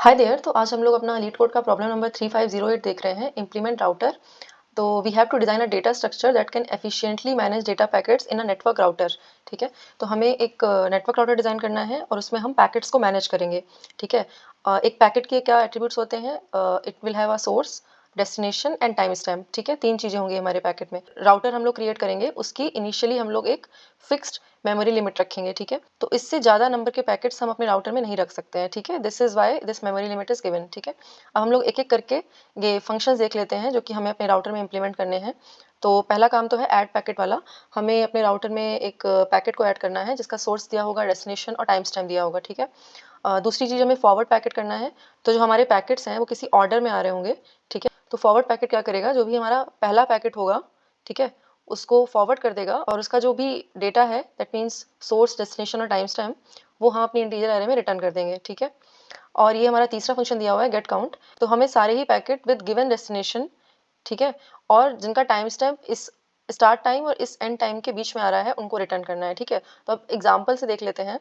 Hi there. तो आज हम लोग अपना लीड कोड का प्रॉब्लम नंबर 3508 देख रहे हैं, इम्प्लीमेंट राउटर। तो we have to design a data structure that can efficiently manage data packets in a network router. ठीक है, तो हमें एक नेटवर्क राउटर डिजाइन करना है और उसमें हम पैकेट्स को मैनेज करेंगे। ठीक है, एक पैकेट के क्या एट्रीब्यूट्स होते हैं? It will have a source, destination and time stamp. ठीक है, 3 चीज़ें होंगी हमारे पैकेट में। राउटर हम लोग क्रिएट करेंगे, उसकी इनिशियली हम लोग एक फिक्स्ड मेमोरी लिमिट रखेंगे। ठीक है, तो इससे ज़्यादा नंबर के पैकेट्स हम अपने राउटर में नहीं रख सकते हैं। ठीक है, this is why this memory limit is given. ठीक है, अब हम लोग एक एक करके ये फंक्शंस देख लेते हैं जो कि हमें अपने राउटर में इम्प्लीमेंट करने हैं। तो पहला काम तो है ऐड पैकेट वाला। हमें अपने राउटर में एक पैकेट को ऐड करना है जिसका सोर्स दिया होगा, डेस्टिनेशन और टाइम स्टैम्प दिया होगा। ठीक है, दूसरी चीज़ हमें फॉरवर्ड पैकेट करना है। तो जो हमारे पैकेट्स हैं वो किसी ऑर्डर में आ रहे होंगे। ठीक है, तो फॉरवर्ड पैकेट क्या करेगा, जो भी हमारा पहला पैकेट होगा, ठीक है, उसको फॉरवर्ड कर देगा और उसका जो भी डेटा है, दैट मीन्स सोर्स, डेस्टिनेशन और टाइम स्टैम्प, वो हम अपनी इंटीजर एरे में रिटर्न कर देंगे। ठीक है, और ये हमारा तीसरा फंक्शन दिया हुआ है गेट काउंट। तो हमें सारे ही पैकेट विद गिवन डेस्टिनेशन, ठीक है, और जिनका टाइम स्टैम्प इस स्टार्ट टाइम और इस एंड टाइम के बीच में आ रहा है, उनको रिटर्न करना है। ठीक है, तो अब एग्जांपल से देख लेते हैं।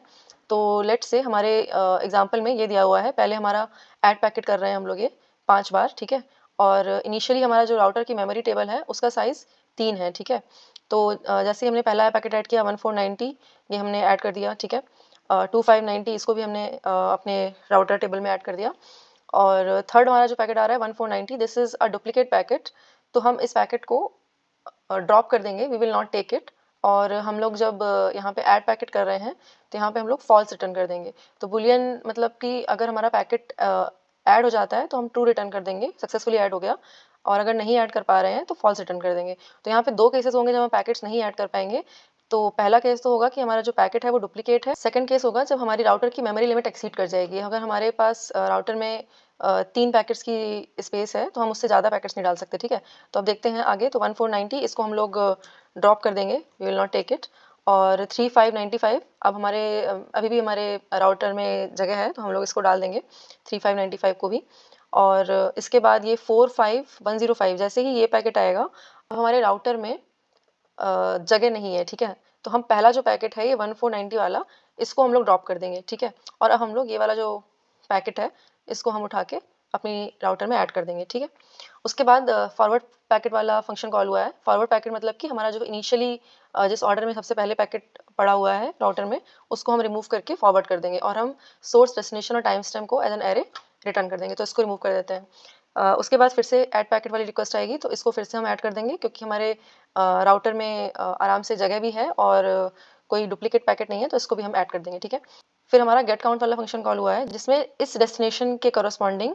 तो लेट्स से हमारे एग्जांपल में ये दिया हुआ है, पहले हमारा ऐड पैकेट कर रहे हैं हम लोग ये 5 बार। ठीक है, और इनिशियली हमारा जो राउटर की मेमोरी टेबल है उसका साइज़ 3 है। ठीक है, तो जैसे ही हमने पहला पैकेट ऐड किया 1490, ये हमने ऐड कर दिया। ठीक है, 2590 इसको भी हमने अपने राउटर टेबल में ऐड कर दिया। और थर्ड हमारा जो पैकेट आ रहा है 1490, this is a duplicate packet. तो हम इस पैकेट को ड्रॉप कर देंगे, we will not take it. और हम लोग जब यहाँ पे ऐड पैकेट कर रहे हैं तो यहाँ पे हम लोग फॉल्स रिटर्न कर देंगे। तो बुलियन मतलब कि अगर हमारा पैकेट ऐड हो जाता है तो हम ट्रू रिटर्न कर देंगे, सक्सेसफुली ऐड हो गया। और अगर नहीं ऐड कर पा रहे हैं तो फॉल्स रिटर्न कर देंगे। तो यहाँ पे 2 केसेस होंगे जब हम पैकेट्स नहीं ऐड कर पाएंगे। तो पहला केस तो होगा कि हमारा जो पैकेट है वो डुप्लीकेट है। सेकंड केस होगा जब हमारी राउटर की मेमोरी लिमिट एक्सीड कर जाएगी। अगर हमारे पास राउटर में 3 पैकेट्स की स्पेस है तो हम उससे ज़्यादा पैकेट्स नहीं डाल सकते। ठीक है, तो अब देखते हैं आगे। तो 1490 इसको हम लोग ड्रॉप कर देंगे, we will not take it. और 3595 अब हमारे अभी भी हमारे राउटर में जगह है तो हम लोग इसको डाल देंगे, 3595 को भी। और इसके बाद ये 45105, जैसे ही ये पैकेट आएगा अब हमारे राउटर में जगह नहीं है। ठीक है, तो हम पहला जो पैकेट है ये 1490 वाला, इसको हम लोग ड्रॉप कर देंगे। ठीक है, और अब हम लोग ये वाला जो पैकेट है इसको हम उठा के अपनी राउटर में ऐड कर देंगे। ठीक है, उसके बाद फॉरवर्ड पैकेट वाला फंक्शन कॉल हुआ है। फॉरवर्ड पैकेट मतलब कि हमारा जो इनिशियली जिस ऑर्डर में सबसे पहले पैकेट पड़ा हुआ है राउटर में, उसको हम रिमूव करके फॉरवर्ड कर देंगे और हम सोर्स, डेस्टिनेशन और टाइम स्टैम्प को एज एन एरे रिटर्न कर देंगे। तो इसको रिमूव कर देते हैं। उसके बाद फिर से ऐड पैकेट वाली रिक्वेस्ट आएगी तो इसको फिर से हम ऐड कर देंगे, क्योंकि हमारे राउटर में आराम से जगह भी है और कोई डुप्लीकेट पैकेट नहीं है, तो इसको भी हम ऐड कर देंगे। ठीक है, फिर हमारा गेट काउंट वाला फंक्शन कॉल हुआ है जिसमें इस डेस्टिनेशन के करस्पॉन्डिंग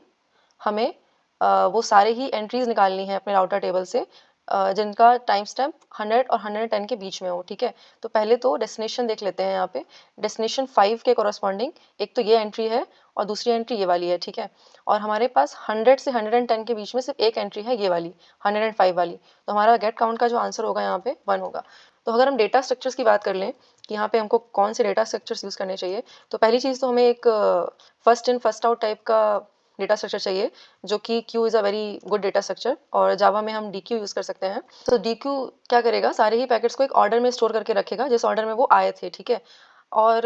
हमें वो सारे ही एंट्रीज निकालनी है अपने राउटर टेबल से जिनका टाइम स्टैम्प 100 और 110 के बीच में हो। ठीक है, तो पहले तो डेस्टिनेशन देख लेते हैं। यहाँ पे डेस्टिनेशन 5 के करस्पॉन्डिंग एक तो ये एंट्री है और दूसरी एंट्री ये वाली है। ठीक है, और हमारे पास 100 से 110 के बीच में सिर्फ एक एंट्री है, ये वाली 105 वाली। तो हमारा गेट काउंट का जो आंसर होगा यहाँ पे 1 होगा। तो अगर हम डेटा स्ट्रक्चर्स की बात कर लें कि यहाँ पे हमको कौन से डेटा स्ट्रक्चर्स यूज़ करने चाहिए, तो पहली चीज़ तो हमें एक first in first out type का डेटा स्ट्रक्चर चाहिए, जो कि Q is a very good data structure, और जावा में हम DQ यूज़ कर सकते हैं। तो DQ क्या करेगा, सारे ही पैकेट्स को एक ऑर्डर में स्टोर करके रखेगा जिस ऑर्डर में वो आए थे। ठीक है, और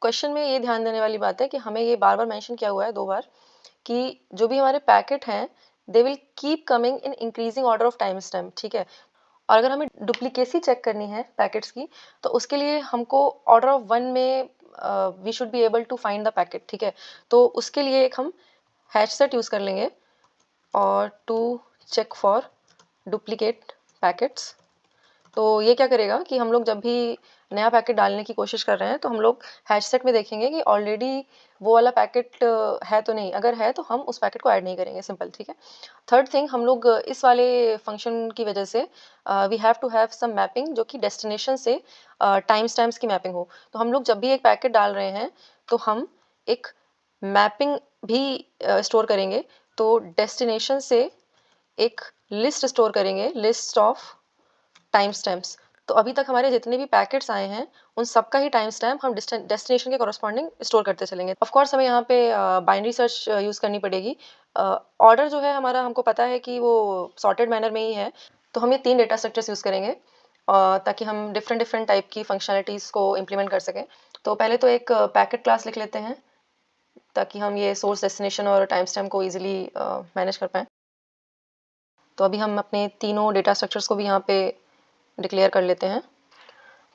क्वेश्चन में ये ध्यान देने वाली बात है कि हमें ये बार बार मेंशन किया हुआ है 2 बार कि जो भी हमारे पैकेट हैं they will keep coming in increasing order of time stamp. ठीक है, और अगर हमें डुप्लीकेसी चेक करनी है पैकेट्स की तो उसके लिए हमको ऑर्डर ऑफ 1 में we should be able to find the packet. ठीक है, तो उसके लिए एक हम हैश सेट यूज़ कर लेंगे और to check for duplicate packets. तो ये क्या करेगा कि हम लोग जब भी नया पैकेट डालने की कोशिश कर रहे हैं तो हम लोग हैश सेट में देखेंगे कि ऑलरेडी वो वाला पैकेट है तो नहीं। अगर है तो हम उस पैकेट को ऐड नहीं करेंगे, सिंपल। ठीक है, थर्ड थिंग, हम लोग इस वाले फंक्शन की वजह से we have to have some mapping जो कि डेस्टिनेशन से टाइम स्टैम्प्स की मैपिंग हो। तो हम लोग जब भी एक पैकेट डाल रहे हैं तो हम एक मैपिंग भी स्टोर करेंगे। तो डेस्टिनेशन से एक लिस्ट स्टोर करेंगे, लिस्ट ऑफ टाइम स्टैम्प्स। तो अभी तक हमारे जितने भी पैकेट्स आए हैं उन सबका ही टाइम स्टैम्प हम डेस्टिनेशन के कॉरस्पॉन्डिंग स्टोर करते चलेंगे। ऑफ कोर्स हमें यहाँ पे बाइनरी सर्च यूज़ करनी पड़ेगी। ऑर्डर जो है हमारा, हमको पता है कि वो सॉर्टेड मैनर में ही है, तो हम ये 3 डेटा स्ट्रक्चर्स यूज़ करेंगे ताकि हम डिफरेंट डिफरेंट टाइप की फंक्शनलिटीज़ को इम्प्लीमेंट कर सकें। तो पहले तो एक पैकेट क्लास लिख लेते हैं, ताकि हम ये सोर्स, डेस्टिनेशन और टाइम स्टैम्प को ईजिली मैनेज कर पाएँ। तो अभी हम अपने तीनों डेटा स्ट्रक्चर्स को भी यहाँ पे डिक्लेयर कर लेते हैं।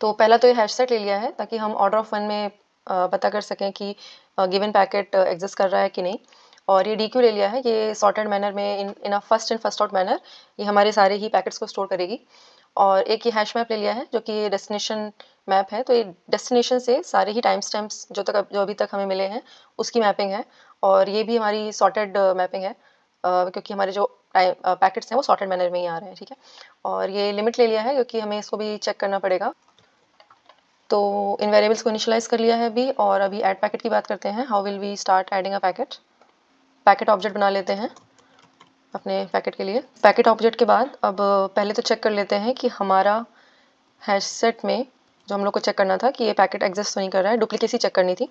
तो पहला तो ये हैश सेट ले लिया है ताकि हम ऑर्डर ऑफ वन में पता कर सकें कि गिवन पैकेट एग्जिस्ट कर रहा है कि नहीं। और ये DQ ले लिया है, ये सॉर्टेड मैनर में in a first in first out manner ये हमारे सारे ही पैकेट्स को स्टोर करेगी। और एक ये हैश मैप ले लिया है जो कि ये डेस्टिनेशन मैप है। तो ये डेस्टिनेशन से सारे ही टाइम स्टैम्प्स जो अभी तक हमें मिले हैं उसकी मैपिंग है। और ये भी हमारी सॉर्टेड मैपिंग है क्योंकि हमारे जो पैकेट्स हैं वो सॉर्टेड मैनर में ही आ रहे हैं, ठीक है। और ये लिमिट ले लिया है क्योंकि हमें इसको भी चेक करना पड़ेगा। तो इन वेरिएबल्स को इनिशियलाइज कर लिया है अभी। और अभी ऐड पैकेट की बात करते हैं। How will we start adding a packet. Packet object बना लेते हैं अपने पैकेट के लिए। पैकेट ऑब्जेक्ट के बाद अब पहले तो चेक कर लेते हैं कि हमारा हैश सेट में जो हम लोग को चेक करना था कि ये पैकेट एग्जिस्ट तो नहीं कर रहा है, डुप्लीकेसी चेक करनी थी।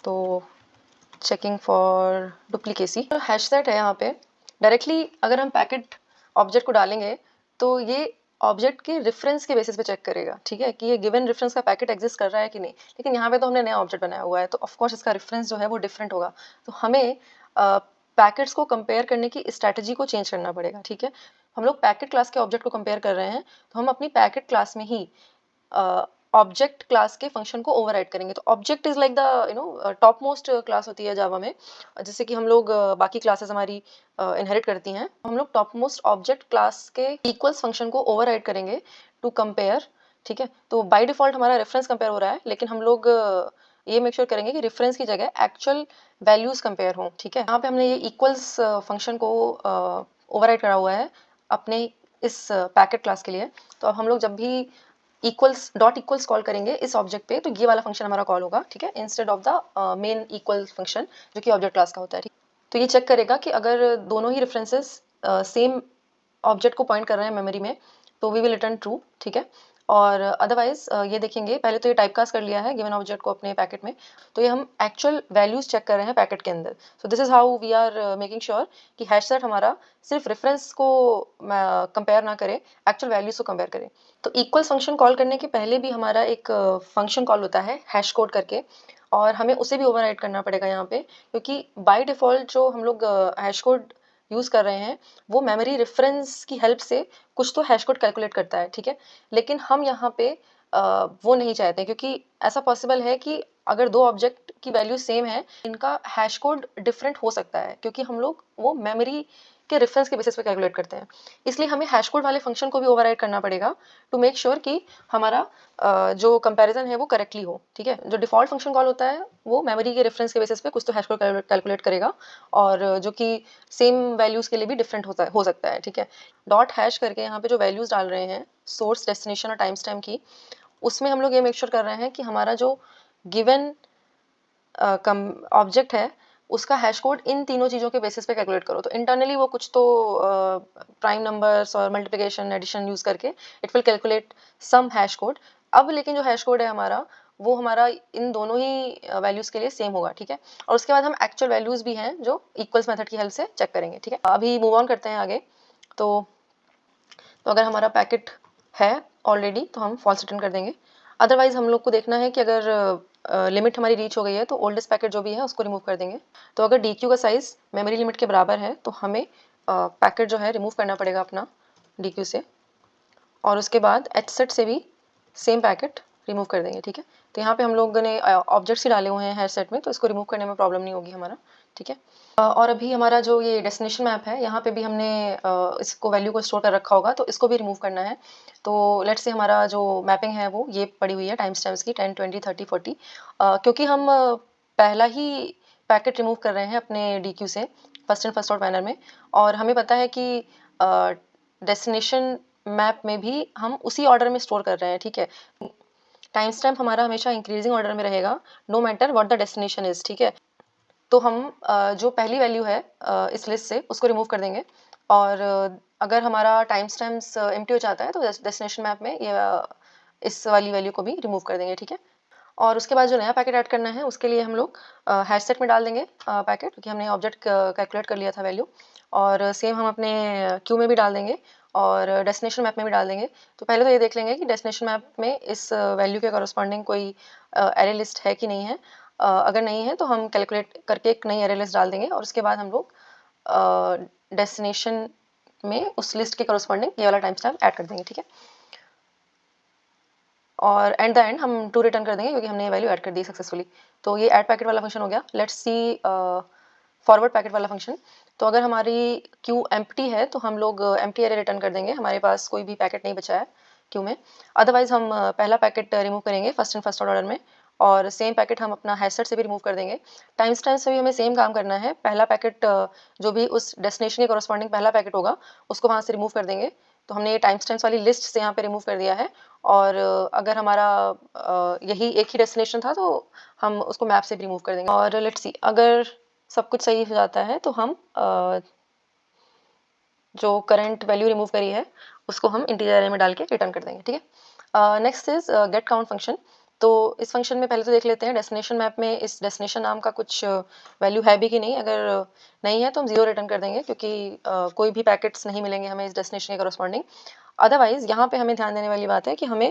तो checking for duplicacy. Hash set है यहाँ पे। डायरेक्टली अगर हम पैकेट ऑब्जेक्ट को डालेंगे तो ये ऑब्जेक्ट के रेफरेंस के बेसिस पे चेक करेगा, ठीक है, कि ये गिवन रेफरेंस का पैकेट एग्जिस्ट कर रहा है कि नहीं। लेकिन यहाँ पे तो हमने नया ऑब्जेक्ट बनाया हुआ है तो ऑफ कोर्स इसका रेफरेंस जो है वो डिफरेंट होगा। तो हमें पैकेट्स को कंपेयर करने की स्ट्रैटेजी को चेंज करना पड़ेगा, ठीक है। हम लोग पैकेट क्लास के ऑब्जेक्ट को कंपेयर कर रहे हैं तो हम अपनी पैकेट क्लास में ही ऑब्जेक्ट क्लास के फंक्शन को ओवरराइड करेंगे। तो object is like the top most class होती है जावा में। जैसे कि हम लोग बाकी क्लासेस हमारी इनहेरिट करती हैं, हम लोग टॉप मोस्ट ऑब्जेक्ट क्लास के इक्वल्स फंक्शन को ओवरराइड करेंगे टू कंपेयर, ठीक है। तो बाय डिफॉल्ट हमारा रेफरेंस कंपेयर हो रहा है, लेकिन हम लोग ये मेक श्योर करेंगे कि रेफरेंस की जगह एक्चुअल वैल्यूज कंपेयर हों, ठीक है। यहाँ पे हमने ये इक्वल्स फंक्शन को ओवरराइड करा हुआ है अपने इस पैकेट क्लास के लिए। तो अब हम लोग जब भी इक्वल्स डॉट इक्वल्स कॉल करेंगे इस ऑब्जेक्ट पे तो ये वाला फंक्शन हमारा कॉल होगा, ठीक है, instead of the main equal function जो कि ऑब्जेक्ट क्लास का होता है, ठीक। तो ये चेक करेगा कि अगर दोनों ही रेफरेंसेस सेम ऑब्जेक्ट को पॉइंट कर रहे हैं मेमोरी में तो वी विल रिटर्न ट्रू, ठीक है। और अदरवाइज ये देखेंगे, पहले तो ये टाइपकास्ट कर लिया है गिवन ऑब्जेक्ट को अपने पैकेट में। तो ये हम एक्चुअल वैल्यूज चेक कर रहे हैं पैकेट के अंदर। So this is how we are making sure कि हैश सेट हमारा सिर्फ रेफरेंस को कंपेयर ना करे, एक्चुअल वैल्यूज को कंपेयर करे। तो इक्वल फंक्शन कॉल करने के पहले भी हमारा एक फंक्शन कॉल होता है हैश कोड करके, और हमें उसे भी ओवरराइड करना पड़ेगा यहाँ पे, क्योंकि बाय डिफॉल्ट जो हम लोग हैश कोड यूज़ कर रहे हैं वो मेमोरी रेफरेंस की हेल्प से कुछ तो हैश कोड कैलकुलेट करता है, ठीक है। लेकिन हम यहाँ पे वो नहीं चाहते, क्योंकि ऐसा पॉसिबल है कि अगर दो ऑब्जेक्ट की वैल्यू सेम है इनका हैश कोड डिफरेंट हो सकता है, क्योंकि हम लोग वो मेमोरी के रेफरेंस के बेसिस पे कैलकुलेट करते हैं। इसलिए हमें हैश कोड वाले फंक्शन को भी ओवरराइड करना पड़ेगा टू मेक श्योर कि हमारा जो कंपैरिजन है वो करेक्टली हो, ठीक है। जो डिफॉल्ट फंक्शन कॉल होता है वो मेमोरी के रेफरेंस के बेसिस पे कुछ तो हैश कोड कैलकुलेट करेगा, और जो कि सेम वैल्यूज के लिए भी डिफरेंट हो सकता है, ठीक है। डॉट हैश करके यहाँ पे जो वैल्यूज डाल रहे हैं सोर्स, डेस्टिनेशन और टाइम स्टैम्प की, उसमें हम लोग ये मेक श्योर कर रहे हैं कि हमारा जो गिवन ऑब्जेक्ट है उसका हैश कोड इन तीनों चीज़ों के बेसिस पे कैलकुलेट करो। तो इंटरनली वो कुछ तो प्राइम नंबर्स और मल्टीप्लिकेशन, एडिशन यूज़ करके it will calculate some hash code. अब लेकिन जो हैश कोड है हमारा वो हमारा इन दोनों ही वैल्यूज़ के लिए सेम होगा, ठीक है। और उसके बाद हम एक्चुअल वैल्यूज़ भी हैं जो इक्वल्स मेथड की हेल्प से चेक करेंगे, ठीक है। अभी मूव ऑन करते हैं आगे। तो अगर हमारा पैकेट है ऑलरेडी तो हम फॉल्स रिटर्न कर देंगे। अदरवाइज हम लोग को देखना है कि अगर लिमिट हमारी रीच हो गई है तो ओल्डेस्ट पैकेट जो भी है उसको रिमूव कर देंगे। तो अगर DQ का साइज मेमोरी लिमिट के बराबर है तो हमें पैकेट जो है रिमूव करना पड़ेगा अपना DQ से, और उसके बाद HSET से भी सेम पैकेट रिमूव कर देंगे, ठीक है। तो यहाँ पे हम लोगों ने ऑब्जेक्ट्स ही डाले हुए हैं हैश सेट में, तो इसको रिमूव करने में प्रॉब्लम नहीं होगी हमारा, ठीक है। और अभी हमारा जो ये डेस्टिनेशन मैप है यहाँ पे भी हमने इसको वैल्यू को स्टोर कर रखा होगा, तो इसको भी रिमूव करना है। तो लेट्स से हमारा जो मैपिंग है वो ये पड़ी हुई है टाइम स्टैम्प्स की 10, 20, 30, 40। क्योंकि हम पहला ही पैकेट रिमूव कर रहे हैं अपने DQ से first in first out manner में, और हमें पता है कि डेस्टिनेशन मैप में भी हम उसी ऑर्डर में स्टोर कर रहे हैं, ठीक है। टाइम स्टैम्प हमारा हमेशा इंक्रीजिंग ऑर्डर में रहेगा no matter what the destination is, ठीक है। तो हम जो पहली वैल्यू है इस लिस्ट से उसको रिमूव कर देंगे, और अगर हमारा टाइम स्टैम्प्स एम्प्टी हो जाता है तो डेस्टिनेशन मैप में ये इस वाली वैल्यू को भी रिमूव कर देंगे, ठीक है। और उसके बाद जो नया पैकेट ऐड करना है उसके लिए हम लोग हैश सेट में डाल देंगे पैकेट, क्योंकि हमने ऑब्जेक्ट कैलकुलेट कर लिया था वैल्यू, और सेम हम अपने क्यू में भी डाल देंगे और डेस्टिनेशन मैप में भी डाल देंगे। तो पहले तो ये देख लेंगे कि डेस्टिनेशन मैप में इस वैल्यू के कॉरस्पॉन्डिंग कोई एरे लिस्ट है कि नहीं है। अगर नहीं है तो हम कैलकुलेट करके एक नई एरे लिस्ट डाल देंगे और उसके बाद हम लोग डेस्टिनेशन में उस लिस्ट के करस्पॉन्डिंग ये वाला टाइम स्टैम्प ऐड कर देंगे, ठीक है। और एट द एंड हम 2 रिटर्न कर देंगे क्योंकि हमने ये वैल्यू ऐड कर दी सक्सेसफुली। तो ये ऐड पैकेट वाला फंक्शन हो गया। लेट्स सी फॉरवर्ड पैकेट वाला फंक्शन। तो अगर हमारी क्यू एम्प्टी है तो हम लोग एम्प्टी एरे रिटर्न कर देंगे, हमारे पास कोई भी पैकेट नहीं बचा है क्यू में। अदरवाइज हम पहला पैकेट रिमूव करेंगे फर्स्ट एंड फर्स्ट ऑर्डर में, और सेम पैकेट हम अपना हैशसेट से भी रिमूव कर देंगे। टाइम स्टैम्प से भी हमें सेम काम करना है। पहला पैकेट जो भी उस डेस्टिनेशन के कॉरस्पॉन्डिंग पहला पैकेट होगा उसको वहाँ से रिमूव कर देंगे। तो हमने ये टाइम स्टैम्प्स वाली लिस्ट से यहाँ पे रिमूव कर दिया है। और अगर हमारा यही एक ही डेस्टिनेशन था तो हम उसको मैप से भी रिमूव कर देंगे। और लेट्स सी, अगर सब कुछ सही हो जाता है तो हम जो करंट वैल्यू रिमूव करी है उसको हम इंटीजर अरे में डाल के रिटर्न कर देंगे, ठीक है। Next is get count function. तो इस फंक्शन में पहले तो देख लेते हैं डेस्टिनेशन मैप में इस डेस्टिनेशन नाम का कुछ वैल्यू है भी कि नहीं। अगर नहीं है तो हम 0 रिटर्न कर देंगे क्योंकि कोई भी पैकेट्स नहीं मिलेंगे हमें इस डेस्टिनेशन के करस्पॉन्डिंग। अदरवाइज यहाँ पे हमें ध्यान देने वाली बात है कि हमें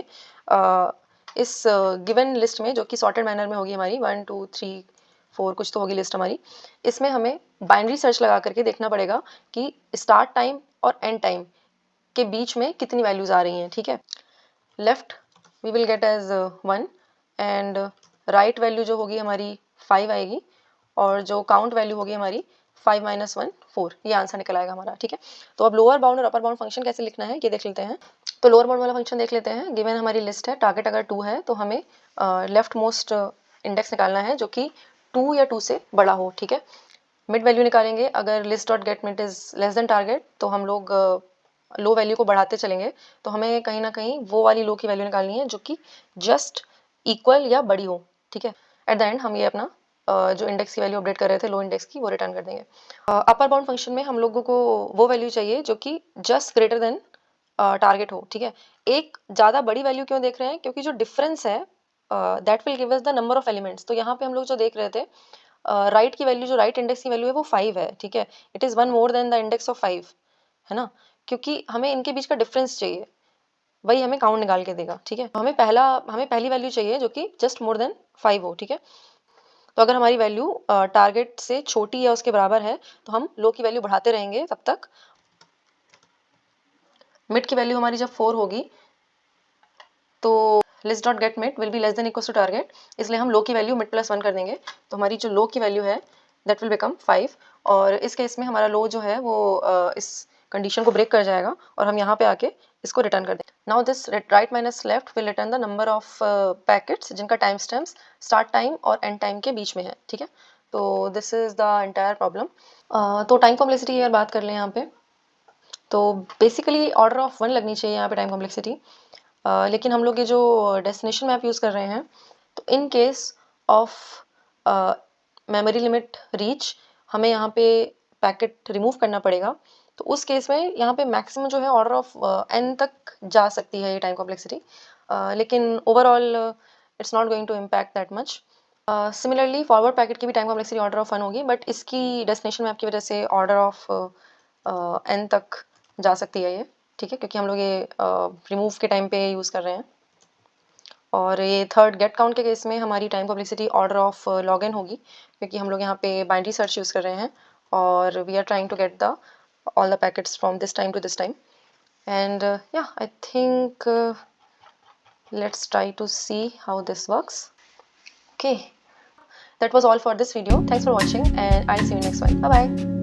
इस गिवन लिस्ट में जो कि सॉर्टेड मैनर में होगी हमारी 1 2 3 4 कुछ तो होगी लिस्ट हमारी, इसमें हमें बाइनरी सर्च लगा करके देखना पड़ेगा कि स्टार्ट टाइम और एंड टाइम के बीच में कितनी वैल्यूज आ रही हैं, ठीक है। Left we will get as 1 and right value जो होगी हमारी 5 आएगी, और जो काउंट वैल्यू होगी हमारी 5 - 1 4, ये आंसर निकल आएगा हमारा, ठीक है। तो अब लोअर बाउंड और अपर बाउंड फंक्शन कैसे लिखना है ये देख लेते हैं। तो लोअर बाउंड वाला फंक्शन देख लेते हैं। गिवन हमारी लिस्ट है, टारगेट अगर 2 है तो हमें लेफ्ट मोस्ट इंडेक्स निकालना है जो कि 2 या 2 से बड़ा हो, ठीक है। मिड वैल्यू निकालेंगे। अगर list dot get mid is less than target तो हम लोग लो वैल्यू को बढ़ाते चलेंगे। तो हमें कहीं ना कहीं वो वाली लो की वैल्यू निकालनी है जो कि जस्ट इक्वल या बड़ी हो, ठीक है। एट द एंड हम ये अपना जो इंडेक्स की वैल्यू अपडेट कर रहे थे लो इंडेक्स की, वो रिटर्न कर देंगे। अपर बाउंड फंक्शन में हम लोगों को वो वैल्यू चाहिए जो कि जस्ट ग्रेटर देन टारगेट हो, ठीक है। एक ज़्यादा बड़ी वैल्यू क्यों देख रहे हैं, क्योंकि जो डिफरेंस है that will give us the number of elements. तो यहाँ पे हम लोग जो देख रहे थे राइट की वैल्यू, जो राइट इंडेक्स की वैल्यू है वो 5 है, ठीक है। It is 1 more than the index of 5, है ना, क्योंकि हमें इनके बीच का डिफरेंस चाहिए, वही हमें काउंट निकाल के देगा, ठीक है। तो हमें पहली वैल्यू चाहिए जो कि जस्ट मोर देन 5 हो, ठीक है। तो अगर हमारी वैल्यू टारगेट से छोटी या उसके बराबर है तो हम लो की वैल्यू बढ़ाते रहेंगे तब तक। मिड की वैल्यू हमारी जब 4 होगी तो list dot get mid will be less than equal to target, इसलिए हम लो की वैल्यू मिड प्लस 1 कर देंगे। तो हमारी जो लो की वैल्यू है दैट विल बिकम 5, और इस केस में हमारा लो जो है वो इस कंडीशन को ब्रेक कर जाएगा और हम यहाँ पे आके इसको रिटर्न कर देंगे। Now this right minus left will return the number of packets जिनका टाइम स्टैम्प्स स्टार्ट टाइम और एंड टाइम के बीच में है, ठीक है। तो this is the entire problem. तो टाइम कॉम्प्लेक्सिटी की अगर बात कर लें यहाँ पे, तो बेसिकली ऑर्डर ऑफ 1 लगनी चाहिए यहाँ पे टाइम कॉम्प्लेक्सिटी। लेकिन हम लोग ये जो डेस्टिनेशन मैप यूज़ कर रहे हैं तो in case of memory limit reach हमें यहाँ पे पैकेट रिमूव करना पड़ेगा। तो उस केस में यहाँ पे मैक्सिमम जो है ऑर्डर ऑफ n तक जा सकती है ये टाइम कॉम्प्लेक्सिटी, लेकिन overall it's not going to impact that much. Similarly forward packet की भी टाइम कॉम्प्लेक्सिटी ऑर्डर ऑफ 1 होगी, बट इसकी डेस्टिनेशन मैप की वजह से ऑर्डर ऑफ n तक जा सकती है ये, ठीक है, क्योंकि हम लोग ये रिमूव के टाइम पे यूज़ कर रहे हैं। और ये थर्ड गेट काउंट के केस में हमारी time complexity order of log n होगी, क्योंकि हम लोग यहाँ पे बाइनरी सर्च यूज़ कर रहे हैं और we are trying to get the all the packets from this time to this time. And yeah, I think let's try to see how this works. Okay, that was all for this video. Thanks for watching and I'll see you next one. Bye bye.